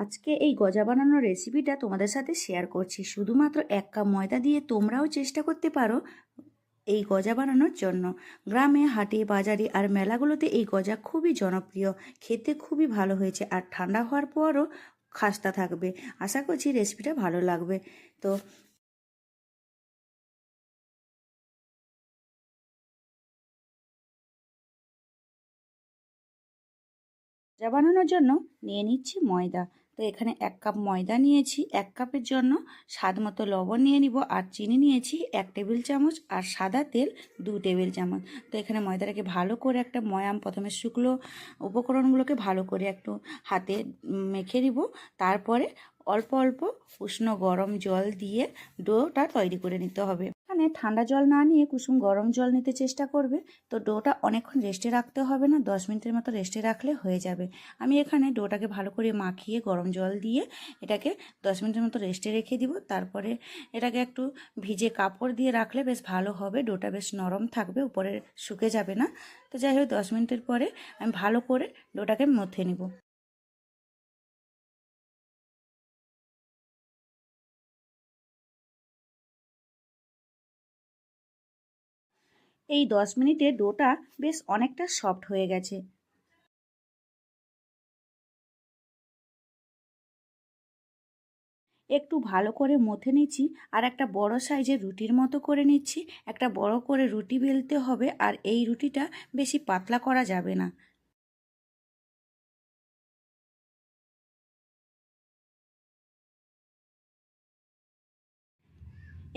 আজকে এই গজা বানানোর রেসিপিটা তোমাদের সাথে শেয়ার করছি। শুধুমাত্র 1 কাপ ময়দা দিয়ে তোমরাও চেষ্টা করতে পারো এই গজা বানানোর জন্য। গ্রামে, হাটে, বাজারে আর মেলাগুলোতে এই গজা খুবই জনপ্রিয়, খেতে খুবই ভালো হয়েছে আর ঠান্ডা হওয়ার পরও খাস্তা থাকবে। আশা করছি রেসিপিটা ভালো লাগবে। তো গজা বানানোর জন্য নিয়ে নিচ্ছি ময়দা। তো এখানে 1 কাপ ময়দা নিয়েছি। 1 কাপের জন্য স্বাদ মতো লবণ নিয়ে নিব, আর চিনি নিয়েছি 1 টেবিল চামচ, আর সাদা তেল 2 টেবিল চামচ। তো এখানে ময়দাটাকে ভালো করে একটা ময়াম, প্রথমে শুকনো উপকরণগুলোকে ভালো করে একটু হাতে মেখে নিব। তারপরে অল্প অল্প উষ্ণ গরম জল দিয়ে ডোটা তৈরি করে নিতে হবে। এখানে ঠান্ডা জল না নিয়ে কুসুম গরম জল নিতে চেষ্টা করবে। তো ডোটা অনেকক্ষণ রেস্টে রাখতে হবে না, 10 মিনিটের মতো রেস্টে রাখলে হয়ে যাবে। আমি এখানে ডোটাকে ভালো করে মাখিয়ে গরম জল দিয়ে এটাকে 10 মিনিটের মতো রেস্টে রেখে দিব। তারপরে এটাকে একটু ভিজে কাপড় দিয়ে রাখলে বেশ ভালো হবে, ডোটা বেশ নরম থাকবে, উপরে শুকে যাবে না। তো যাই হোক 10 মিনিটের পরে আমি ভালো করে ডোটাকে মথে নিব। এই 10 মিনিটে ডোটা বেশ অনেকটা সফট হয়ে গেছে। একটু ভালো করে মথে নিচ্ছি, আর একটা বড় সাইজের রুটির মতো করে নিচ্ছি। একটা বড় করে রুটি বেলতে হবে, আর এই রুটিটা বেশি পাতলা করা যাবে না।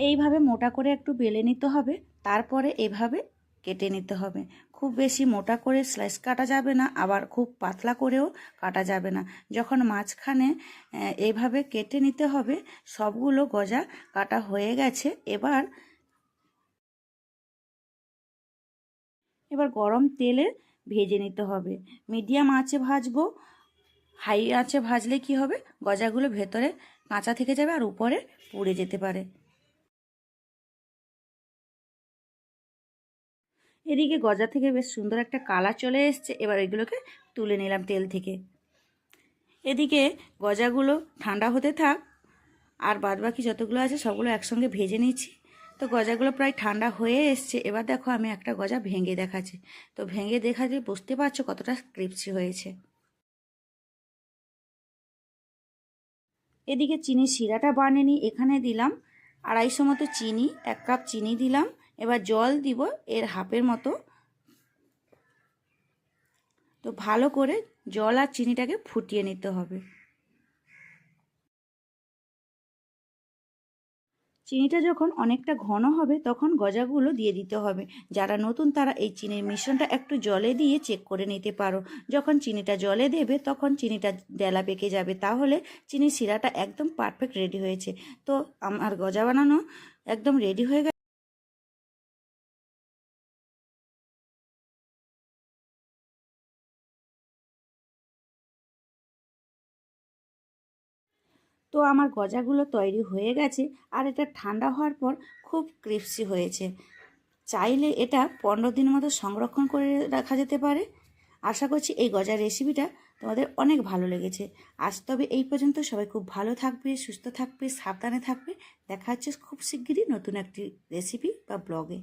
এইভাবে মোটা করে একটু বেলে নিতে হবে, তারপরে এভাবে কেটে নিতে হবে। খুব বেশি মোটা করে স্লাইস কাটা যাবে না, আবার খুব পাতলা করেও কাটা যাবে না। যখন মাঝখানে এইভাবে কেটে নিতে হবে। সবগুলো গজা কাটা হয়ে গেছে। এবার গরম তেলে ভেজে নিতে হবে। মিডিয়াম আঁচে ভাজবো। হাই আঁচে ভাজলে কি হবে, গজাগুলো ভেতরে কাঁচা থেকে যাবে আর উপরে পুড়ে যেতে পারে। এদিকে গজা থেকে বেশ সুন্দর একটা কালার চলে এসছে। এবার এগুলোকে তুলে নিলাম তেল থেকে। এদিকে গজাগুলো ঠান্ডা হতে থাক, আর বাদবাকি যতগুলো আছে সবগুলো একসঙ্গে ভেজে নিচ্ছি। তো গজাগুলো প্রায় ঠান্ডা হয়ে এসছে। এবার দেখো আমি একটা গজা ভেঙে দেখাচ্ছি। তো ভেঙে দেখালে বুঝতে পারছো কতটা ক্রিপসি হয়েছে। এদিকে চিনির শিরাটা বানিয়ে নিই। এখানে দিলাম 250 মতো চিনি, 1 কাপ চিনি দিলাম। এবার জল দিব এর হাফের মতো। তো ভালো করে জল আর চিনিটাকে ফুটিয়ে নিতে হবে। চিনিটা যখন অনেকটা ঘন হবে তখন গজাগুলো দিয়ে দিতে হবে। যারা নতুন তারা এই চিনির মিশ্রণটা একটু জলে দিয়ে চেক করে নিতে পারো। যখন চিনিটা জলে দেবে তখন চিনিটা ডেলা পেকে যাবে, তাহলে চিনির শিরাটা একদম পারফেক্ট রেডি হয়েছে। তো আমার গজা বানানো একদম রেডি হয়ে গেছে। তো আমার গজাগুলো তৈরি হয়ে গেছে, আর এটা ঠান্ডা হওয়ার পর খুব ক্রিস্পি হয়েছে। চাইলে এটা 15 দিন মতো সংরক্ষণ করে রাখা যেতে পারে। আশা করছি এই গজার রেসিপিটা তোমাদের অনেক ভালো লেগেছে। আজ তবে এই পর্যন্ত। সবাই খুব ভালো থাকবে, সুস্থ থাকবে, সাবধানে থাকবে। দেখা হচ্ছে খুব শিগগিরই নতুন একটি রেসিপি বা ব্লগে।